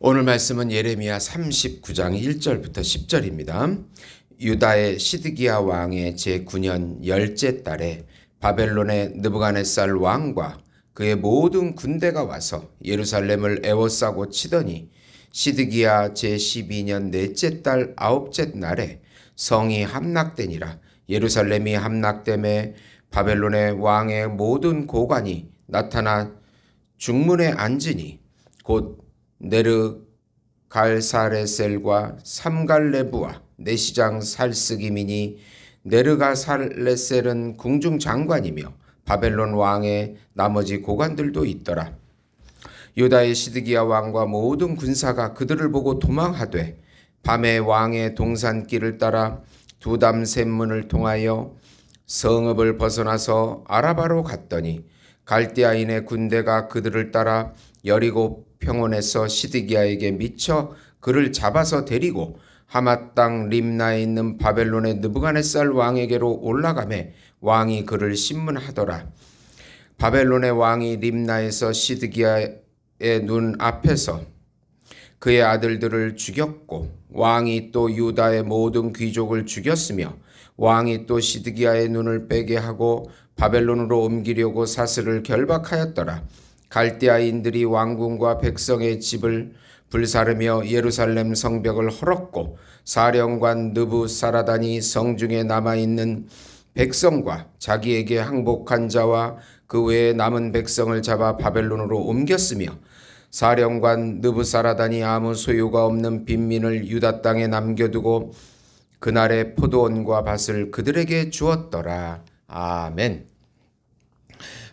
오늘 말씀은 예레미야 39장 1절부터 10절입니다. 유다의 시드기야 왕의 제9년 열째 달에 바벨론의 느부갓네살 왕과 그의 모든 군대가 와서 예루살렘을 에워싸고 치더니 시드기야 제12년 넷째 달 아홉째 날에 성이 함락되니라. 예루살렘이 함락됨에 바벨론의 왕의 모든 고관이 나타나 중문에 앉으니 곧 네르갈사레셀과 삼갈레부와 내시장 살스기민이 네르갈사레셀은 궁중장관이며 바벨론 왕의 나머지 고관들도 있더라. 유다의 시드기야 왕과 모든 군사가 그들을 보고 도망하되 밤에 왕의 동산길을 따라 두담샘문을 통하여 성읍을 벗어나서 아라바로 갔더니 갈대아인의 군대가 그들을 따라 여리고 평원에서 시드기야에게 미쳐 그를 잡아서 데리고 하맛 땅 림나에 있는 바벨론의 느부갓네살 왕에게로 올라가매 왕이 그를 신문하더라. 바벨론의 왕이 림나에서 시드기야의 눈 앞에서 그의 아들들을 죽였고 왕이 또 유다의 모든 귀족을 죽였으며 왕이 또 시드기야의 눈을 빼게 하고 바벨론으로 옮기려고 사슬을 결박하였더라. 갈대아인들이 왕궁과 백성의 집을 불사르며 예루살렘 성벽을 헐었고 사령관 느부사라단이 성중에 남아있는 백성과 자기에게 항복한 자와 그 외에 남은 백성을 잡아 바벨론으로 옮겼으며 사령관 느부사라단이 아무 소유가 없는 빈민을 유다 땅에 남겨두고 그날의 포도원과 밭을 그들에게 주었더라. 아멘.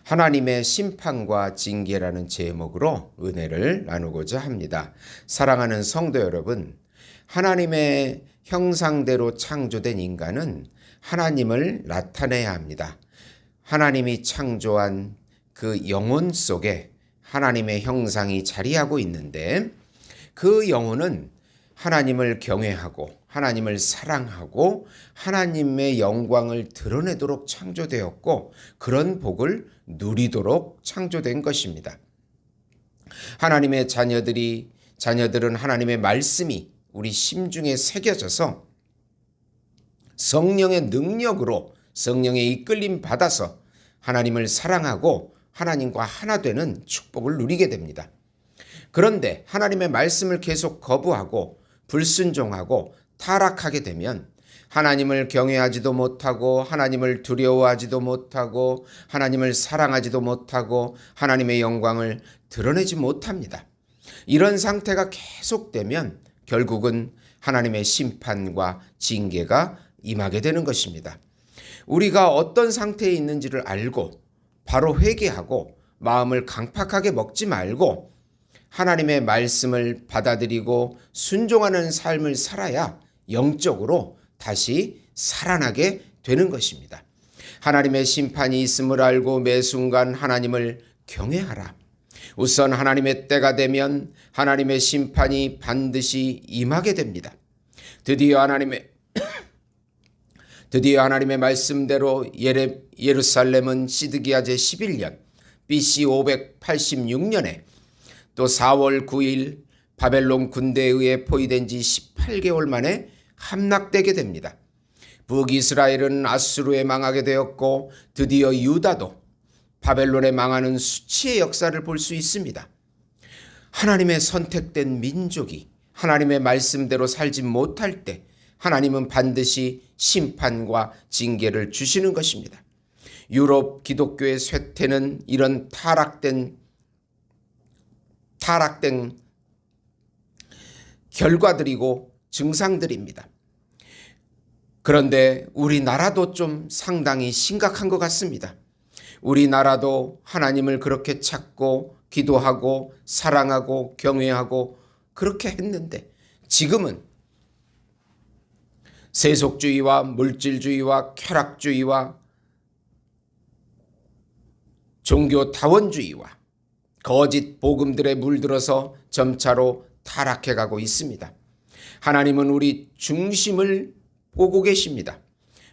하나님의 심판과 징계라는 제목으로 은혜를 나누고자 합니다. 사랑하는 성도 여러분, 하나님의 형상대로 창조된 인간은 하나님을 나타내야 합니다. 하나님이 창조한 그 영혼 속에 하나님의 형상이 자리하고 있는데 그 영혼은 하나님을 경외하고 하나님을 사랑하고 하나님의 영광을 드러내도록 창조되었고 그런 복을 누리도록 창조된 것입니다. 하나님의 자녀들은 하나님의 말씀이 우리 심중에 새겨져서 성령의 능력으로 성령의 이끌림 받아서 하나님을 사랑하고 하나님과 하나 되는 축복을 누리게 됩니다. 그런데 하나님의 말씀을 계속 거부하고 불순종하고 타락하게 되면 하나님을 경외하지도 못하고 하나님을 두려워하지도 못하고 하나님을 사랑하지도 못하고 하나님의 영광을 드러내지 못합니다. 이런 상태가 계속되면 결국은 하나님의 심판과 징계가 임하게 되는 것입니다. 우리가 어떤 상태에 있는지를 알고 바로 회개하고 마음을 강팍하게 먹지 말고 하나님의 말씀을 받아들이고 순종하는 삶을 살아야 영적으로 다시 살아나게 되는 것입니다. 하나님의 심판이 있음을 알고 매 순간 하나님을 경외하라. 우선 하나님의 때가 되면 하나님의 심판이 반드시 임하게 됩니다. 드디어 하나님의 말씀대로 예루살렘은 시드기야 제11년 BC 586년에 또 4월 9일 바벨론 군대에 의해 포위된 지 18개월 만에 함락되게 됩니다. 북이스라엘은 아수르에 망하게 되었고 드디어 유다도 바벨론에 망하는 수치의 역사를 볼 수 있습니다. 하나님의 선택된 민족이 하나님의 말씀대로 살지 못할 때 하나님은 반드시 심판과 징계를 주시는 것입니다. 유럽 기독교의 쇠퇴는 이런 타락된 결과들이고 증상들입니다. 그런데 우리나라도 좀 상당히 심각한 것 같습니다. 우리나라도 하나님을 그렇게 찾고 기도하고 사랑하고 경외하고 그렇게 했는데 지금은 세속주의와 물질주의와 쾌락주의와 종교다원주의와 거짓 복음들에 물들어서 점차로 타락해가고 있습니다. 하나님은 우리 중심을 보고 계십니다.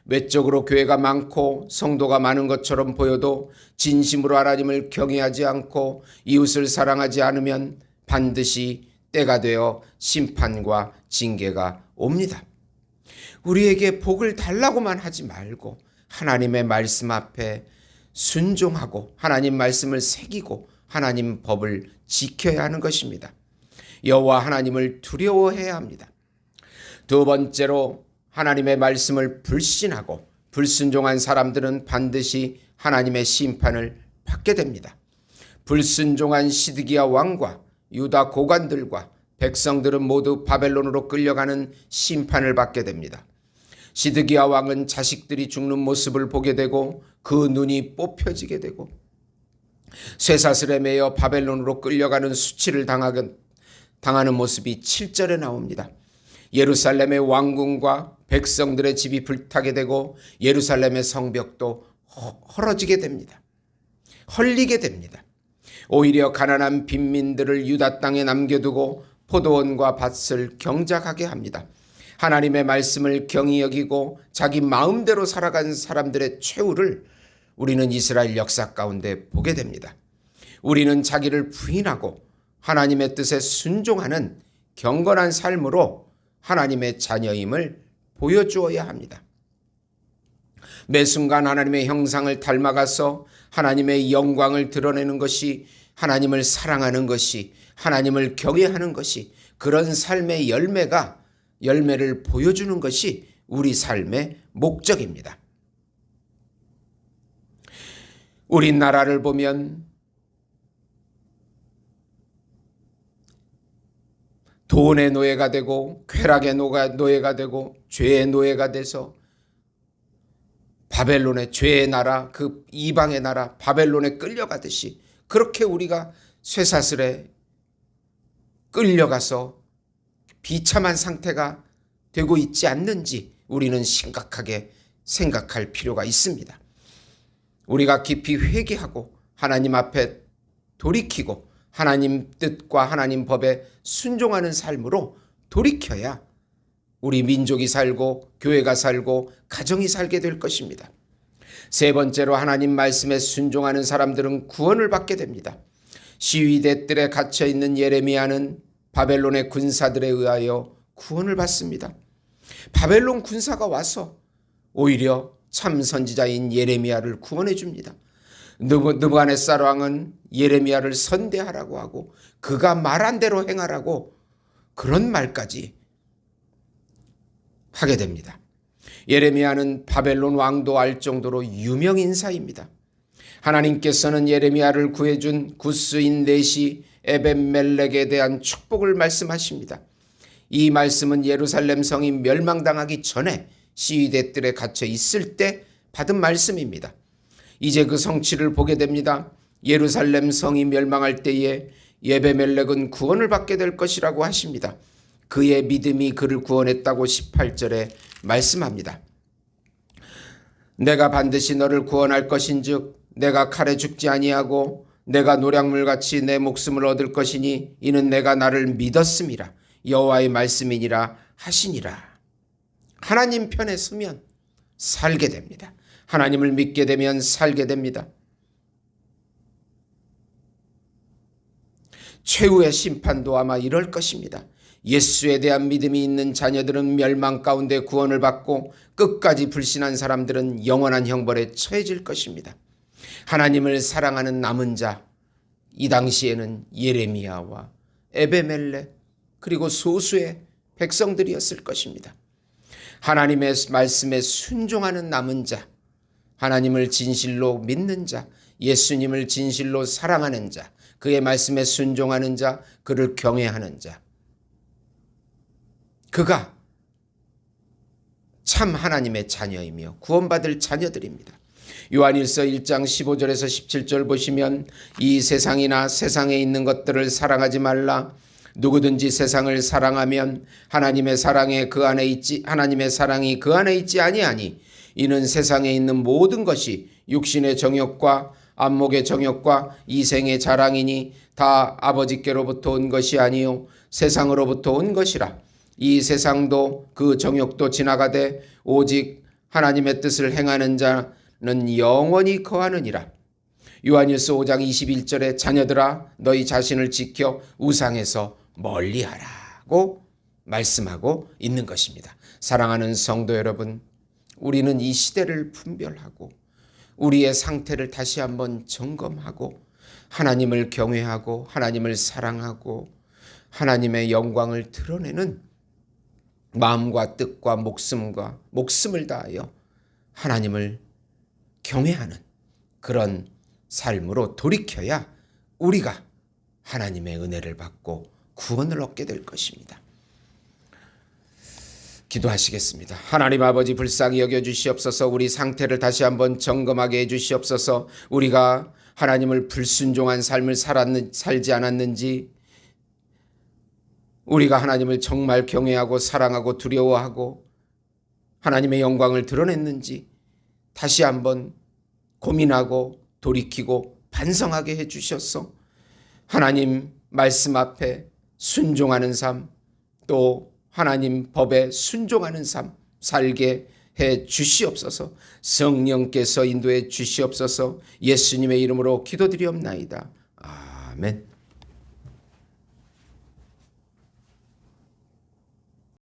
외적으로 교회가 많고 성도가 많은 것처럼 보여도 진심으로 하나님을 경외하지 않고 이웃을 사랑하지 않으면 반드시 때가 되어 심판과 징계가 옵니다. 우리에게 복을 달라고만 하지 말고 하나님의 말씀 앞에 순종하고 하나님 말씀을 새기고 하나님 법을 지켜야 하는 것입니다. 여호와 하나님을 두려워해야 합니다. 두 번째로 하나님의 말씀을 불신하고 불순종한 사람들은 반드시 하나님의 심판을 받게 됩니다. 불순종한 시드기야 왕과 유다 고관들과 백성들은 모두 바벨론으로 끌려가는 심판을 받게 됩니다. 시드기야 왕은 자식들이 죽는 모습을 보게 되고 그 눈이 뽑혀지게 되고 쇠사슬에 매여 바벨론으로 끌려가는 수치를 당하는 모습이 7절에 나옵니다. 예루살렘의 왕궁과 백성들의 집이 불타게 되고 예루살렘의 성벽도 헐어지게 됩니다. 헐리게 됩니다. 오히려 가난한 빈민들을 유다 땅에 남겨두고 포도원과 밭을 경작하게 합니다. 하나님의 말씀을 경히 여기고 자기 마음대로 살아간 사람들의 최후를 우리는 이스라엘 역사 가운데 보게 됩니다. 우리는 자기를 부인하고 하나님의 뜻에 순종하는 경건한 삶으로 하나님의 자녀임을 보여주어야 합니다. 매 순간 하나님의 형상을 닮아가서 하나님의 영광을 드러내는 것이, 하나님을 사랑하는 것이, 하나님을 경외하는 것이, 그런 삶의 열매를 보여주는 것이 우리 삶의 목적입니다. 우리나라를 보면 돈의 노예가 되고 쾌락의 노예가 되고 죄의 노예가 돼서 바벨론의 죄의 나라, 그 이방의 나라 바벨론에 끌려가듯이 그렇게 우리가 쇠사슬에 끌려가서 비참한 상태가 되고 있지 않는지 우리는 심각하게 생각할 필요가 있습니다. 우리가 깊이 회개하고 하나님 앞에 돌이키고 하나님 뜻과 하나님 법에 순종하는 삶으로 돌이켜야 우리 민족이 살고 교회가 살고 가정이 살게 될 것입니다. 세 번째로 하나님 말씀에 순종하는 사람들은 구원을 받게 됩니다. 시위대 뜰에 갇혀있는 예레미야는 바벨론의 군사들에 의하여 구원을 받습니다. 바벨론 군사가 와서 오히려 참 선지자인 예레미야를 구원해 줍니다. 느부갓네살 왕은 예레미야를 선대하라고 하고 그가 말한 대로 행하라고 그런 말까지 하게 됩니다. 예레미야는 바벨론 왕도 알 정도로 유명 인사입니다. 하나님께서는 예레미야를 구해준 구스인 넷이 에벤멜렉에 대한 축복을 말씀하십니다. 이 말씀은 예루살렘 성이 멸망당하기 전에 시위대 뜰에 갇혀 있을 때 받은 말씀입니다. 이제 그 성취를 보게 됩니다. 예루살렘 성이 멸망할 때에 에벤멜렉은 구원을 받게 될 것이라고 하십니다. 그의 믿음이 그를 구원했다고 18절에 말씀합니다. 내가 반드시 너를 구원할 것인즉 내가 칼에 죽지 아니하고 내가 노략물같이 내 목숨을 얻을 것이니 이는 내가 나를 믿었음이라 여호와의 말씀이니라 하시니라. 하나님 편에 서면 살게 됩니다. 하나님을 믿게 되면 살게 됩니다. 최후의 심판도 아마 이럴 것입니다. 예수에 대한 믿음이 있는 자녀들은 멸망 가운데 구원을 받고 끝까지 불신한 사람들은 영원한 형벌에 처해질 것입니다. 하나님을 사랑하는 남은 자, 이 당시에는 예레미야와 에베멜렉 그리고 소수의 백성들이었을 것입니다. 하나님의 말씀에 순종하는 남은 자, 하나님을 진실로 믿는 자, 예수님을 진실로 사랑하는 자, 그의 말씀에 순종하는 자, 그를 경외하는 자, 그가 참 하나님의 자녀이며 구원받을 자녀들입니다. 요한일서 1장 15절에서 17절 보시면 이 세상이나 세상에 있는 것들을 사랑하지 말라. 누구든지 세상을 사랑하면 하나님의 사랑이 그 안에 있지 아니하니 이는 세상에 있는 모든 것이 육신의 정욕과 안목의 정욕과 이생의 자랑이니 다 아버지께로부터 온 것이 아니요 세상으로부터 온 것이라. 이 세상도 그 정욕도 지나가되 오직 하나님의 뜻을 행하는 자는 영원히 거하느니라. 요한일서 5장 21절에 자녀들아 너희 자신을 지켜 우상에서 멀리하라고 말씀하고 있는 것입니다. 사랑하는 성도 여러분, 우리는 이 시대를 분별하고 우리의 상태를 다시 한번 점검하고 하나님을 경외하고 하나님을 사랑하고 하나님의 영광을 드러내는 마음과 뜻과 목숨을 다하여 하나님을 경외하는 그런 삶으로 돌이켜야 우리가 하나님의 은혜를 받고 구원을 얻게 될 것입니다. 기도하시겠습니다. 하나님 아버지, 불쌍히 여겨주시옵소서. 우리 상태를 다시 한번 점검하게 해주시옵소서. 우리가 하나님을 불순종한 삶을 살지 않았는지, 우리가 하나님을 정말 경외하고 사랑하고 두려워하고 하나님의 영광을 드러냈는지 다시 한번 고민하고 돌이키고 반성하게 해주셔서 하나님 말씀 앞에 순종하는 삶, 또 하나님 법에 순종하는 삶 살게 해 주시옵소서. 성령께서 인도해 주시옵소서. 예수님의 이름으로 기도드리옵나이다. 아멘.